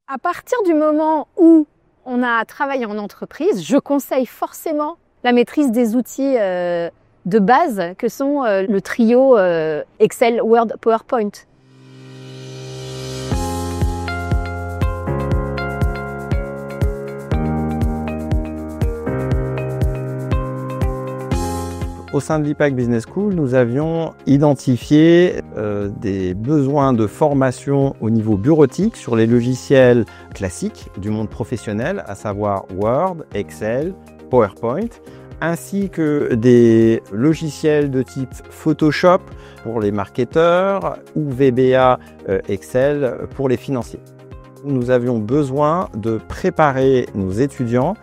À partir du moment où on a travaillé en entreprise, je conseille forcément la maîtrise des outils de base que sont le trio Excel, Word, PowerPoint. Au sein de l'IPAC Business School, nous avions identifié des besoins de formation au niveau bureautique sur les logiciels classiques du monde professionnel, à savoir Word, Excel, PowerPoint, ainsi que des logiciels de type Photoshop pour les marketeurs ou VBA Excel pour les financiers. Nous avions besoin de préparer nos étudiants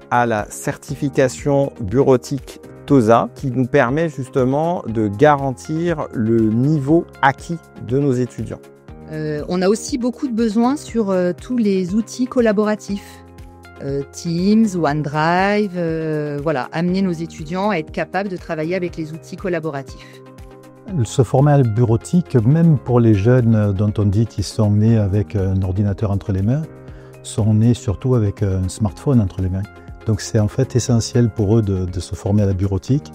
à la certification bureautique TOSA qui nous permet justement de garantir le niveau acquis de nos étudiants. On a aussi beaucoup de besoins sur tous les outils collaboratifs, Teams, OneDrive, amener nos étudiants à être capables de travailler avec les outils collaboratifs. Ce format bureautique, même pour les jeunes dont on dit qu'ils sont nés avec un ordinateur entre les mains, sont nés surtout avec un smartphone entre les mains. Donc c'est en fait essentiel pour eux de se former à la bureautique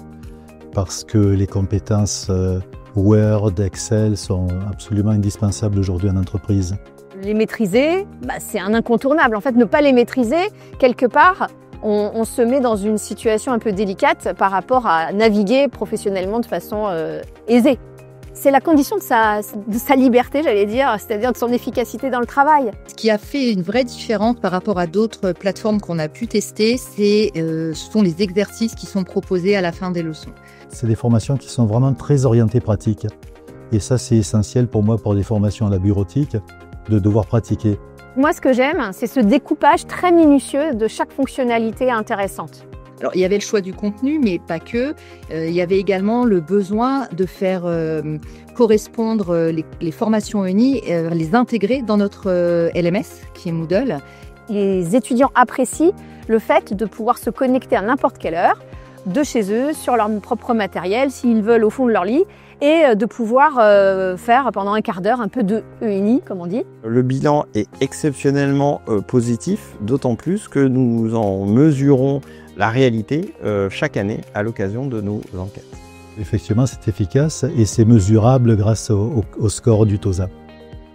parce que les compétences Word, Excel sont absolument indispensables aujourd'hui en entreprise. Les maîtriser, c'est un incontournable. En fait, ne pas les maîtriser, quelque part, on se met dans une situation un peu délicate par rapport à naviguer professionnellement de façon aisée. C'est la condition de sa liberté, j'allais dire, c'est-à-dire de son efficacité dans le travail. Ce qui a fait une vraie différence par rapport à d'autres plateformes qu'on a pu tester, ce sont les exercices qui sont proposés à la fin des leçons. C'est des formations qui sont vraiment très orientées pratiques. Et ça, c'est essentiel pour moi, pour des formations à la bureautique, de devoir pratiquer. Moi, ce que j'aime, c'est ce découpage très minutieux de chaque fonctionnalité intéressante. Alors, il y avait le choix du contenu, mais pas que. Il y avait également le besoin de faire correspondre les formations ENI, les intégrer dans notre LMS, qui est Moodle. Les étudiants apprécient le fait de pouvoir se connecter à n'importe quelle heure, de chez eux, sur leur propre matériel, s'ils veulent au fond de leur lit, et de pouvoir faire pendant un quart d'heure un peu de ENI, comme on dit. Le bilan est exceptionnellement positif, d'autant plus que nous en mesurons la réalité chaque année à l'occasion de nos enquêtes. Effectivement, c'est efficace et c'est mesurable grâce au score du TOSA.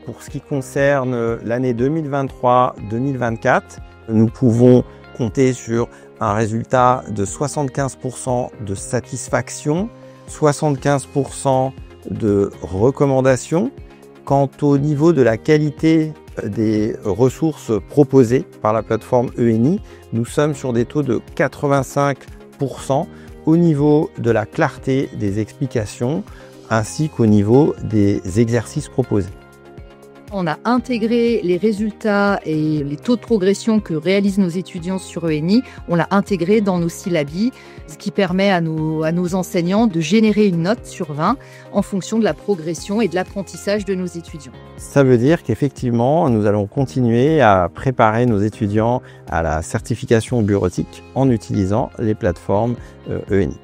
Pour ce qui concerne l'année 2023-2024, nous pouvons compter sur un résultat de 75% de satisfaction, 75% de recommandations. Quant au niveau de la qualité des ressources proposées par la plateforme ENI, nous sommes sur des taux de 85% au niveau de la clarté des explications ainsi qu'au niveau des exercices proposés. On a intégré les résultats et les taux de progression que réalisent nos étudiants sur ENI, on l'a intégré dans nos syllabis, ce qui permet à nos enseignants de générer une note sur 20 en fonction de la progression et de l'apprentissage de nos étudiants. Ça veut dire qu'effectivement, nous allons continuer à préparer nos étudiants à la certification bureautique en utilisant les plateformes ENI.